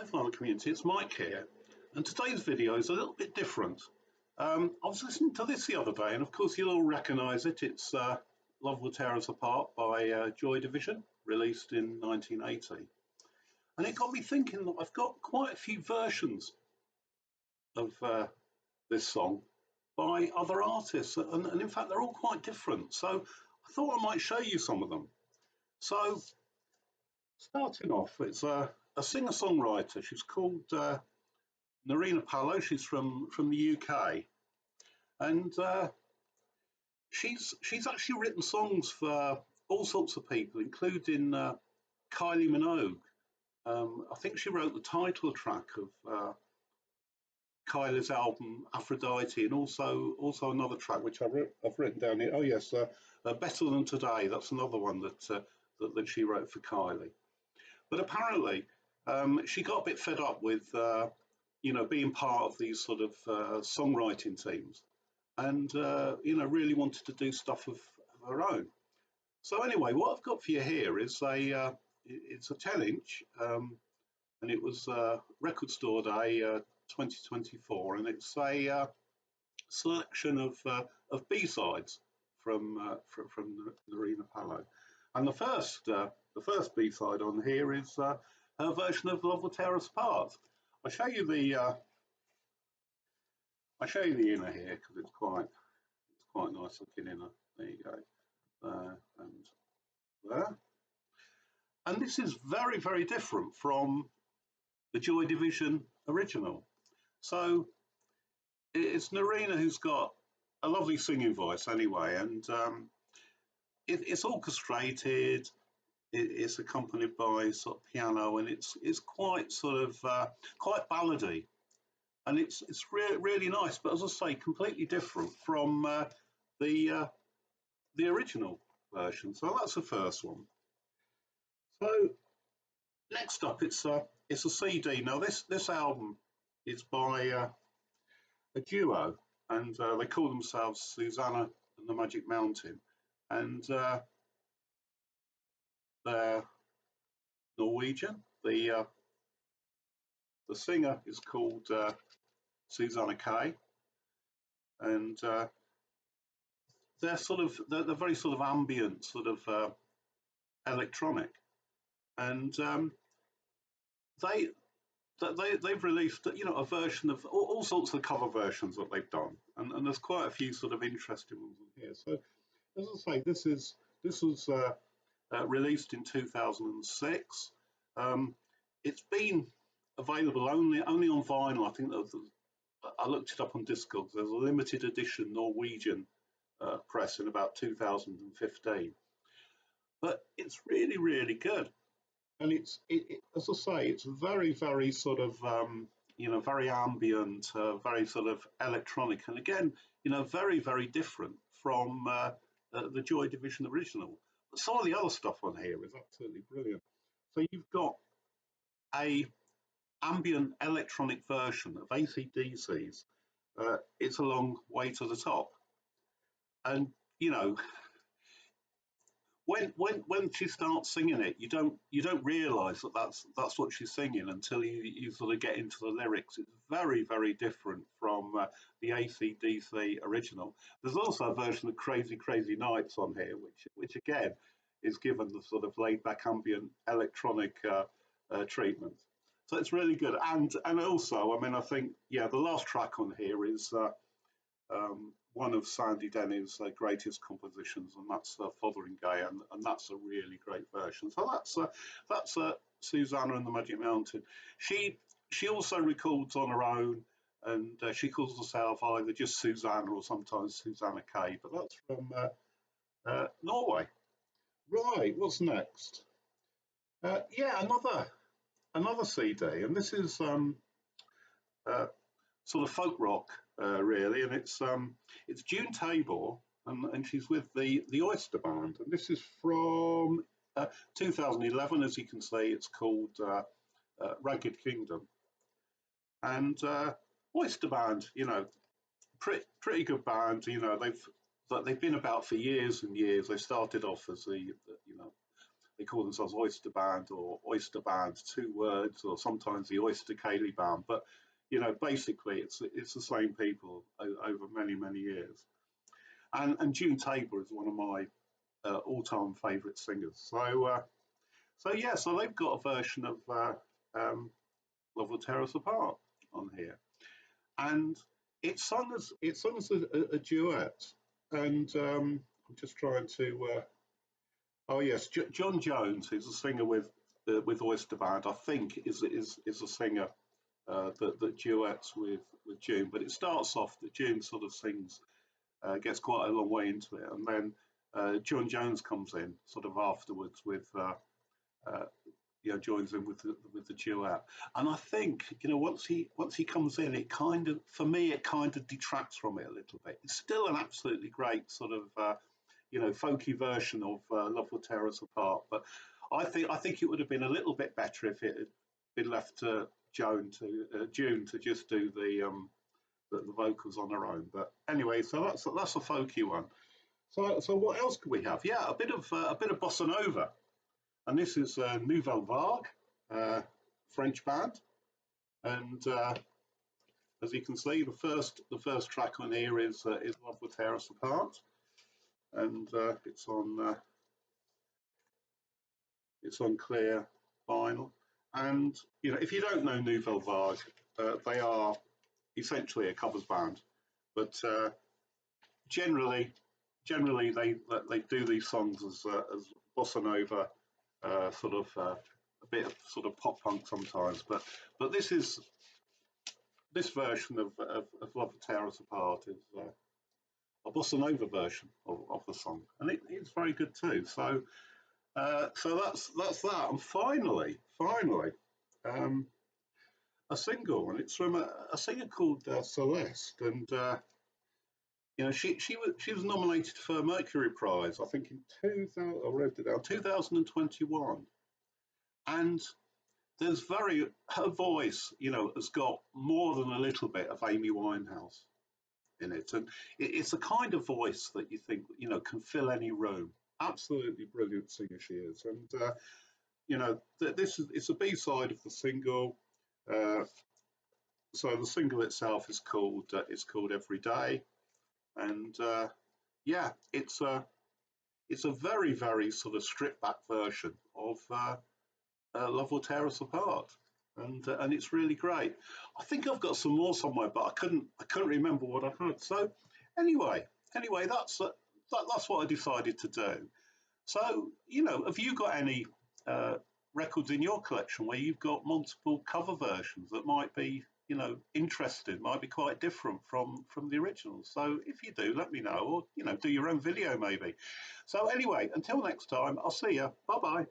Hi Pallot community, it's Mike here, and today's video is a little bit different. I was listening to this the other day, and of course you'll all recognise it. It's Love Will Tear Us Apart by Joy Division, released in 1980. And it got me thinking that I've got quite a few versions of this song by other artists, and in fact they're all quite different. So I thought I might show you some of them. So starting off, it's a singer-songwriter. She's called Nerina Pallot. She's from the UK, and she's actually written songs for all sorts of people, including Kylie Minogue. I think she wrote the title track of Kylie's album Aphrodite, and also another track which I've written down here. Oh yes, Better Than Today. That's another one that she wrote for Kylie. But apparently, she got a bit fed up with, being part of these sort of songwriting teams, and really wanted to do stuff of her own. So anyway, what I've got for you here is it's a 10-inch, and it was Record Store Day 2024, and it's a selection of B-sides from Nerina Pallot. And the first B-side on here is her version of "Love Will Tear Us Apart." I'll show you the inner here because it's quite nice looking inner. There you go, and there. And this is very, very different from the Joy Division original. So it's Nerina who's got a lovely singing voice anyway, and it's orchestrated. It's accompanied by sort of piano, and it's quite sort of quite ballady, and it's really nice. But as I say, completely different from the original version. So that's the first one. So next up, it's a CD. Now this album is by a duo, and they call themselves Susanna and the Magic Mountain, and they're Norwegian. The singer is called Susanna K, and they're very sort of ambient, sort of electronic, and they've released a version of all sorts of cover versions that they've done, and there's quite a few sort of interesting ones in here. So as I say, this was released in 2006. It's been available only on vinyl. I think I looked it up on Discogs. There's a limited edition Norwegian press in about 2015. But it's really, really good. And it's as I say, it's very, very sort of very ambient, very sort of electronic, and again, very, very different from the Joy Division original. But some of the other stuff on here is absolutely brilliant. So you've got a ambient electronic version of AC/DC's It's a Long Way to the Top, and when she starts singing it, you don't realise that that's what she's singing until you sort of get into the lyrics. It's very, very different from the AC/DC original. There's also a version of Crazy Crazy Nights on here, which again is given the sort of laid back ambient electronic treatment. So it's really good. And also, I mean, I think the last track on here is one of Sandy Denny's greatest compositions, and that's Fotheringay, and that's a really great version. So that's Susanna and the Magic Mountain. She also records on her own, and she calls herself either just Susanna or sometimes Susanna K. But that's from Norway. Right, what's next? Another CD, and this is sort of folk rock, really, and it's June Tabor, and she's with the Oysterband, and this is from 2011. As you can see, it's called Ragged Kingdom, and Oysterband, pretty good band. They've been about for years and years. They started off as they call themselves Oysterband or Oysterband, 2 words, or sometimes the Oyster Ceilidh Band. But basically, it's the same people over many years. And June Tabor is one of my all-time favourite singers. So they've got a version of Love Will Tear Us Apart on here, and it's sung as a duet. And I'm just trying to. Oh yes, John Jones, who's a singer with Oysterband, I think is a singer that duets with June. But it starts off that June sort of sings, gets quite a long way into it, and then John Jones comes in sort of afterwards with joins in with the duet. And I think once he comes in, it kind of, for me, it kind of detracts from it a little bit. It's still an absolutely great sort of folky version of Love Will Tear Us Apart, but I think it would have been a little bit better if it had been left to June to just do the vocals on her own. But anyway, so that's a folky one. So what else could we have? Yeah, a bit of bossa nova, and this is Nouvelle, French band, and as you can see, the first track on here is Love Will Tear Us Apart, and it's on clear vinyl. And if you don't know Nouvelle, they are essentially a covers band, but generally they do these songs as bossa nova, sort of a bit of sort of pop punk sometimes. But this version of Love Will Tear Us Apart is a bossa nova version of the song, and it's very good too. So that's that. And finally, a single, and it's from a singer called Celeste, and she was nominated for a Mercury Prize, I think in 2000. I wrote it down, 2021, and her voice, has got more than a little bit of Amy Winehouse in it, and it's a kind of voice that you think can fill any room. Absolutely brilliant singer she is, and it's a B-side of the single. So the single itself is called Every Day, and it's a very sort of stripped back version of Love Will Tear Us Apart, and it's really great. I think I've got some more somewhere, but I couldn't remember what I had. So anyway, that's what I decided to do. So have you got any records in your collection where you've got multiple cover versions that might be interesting, might be quite different from the originals? So if you do, let me know, or do your own video maybe. So anyway, until next time, I'll see you. Bye.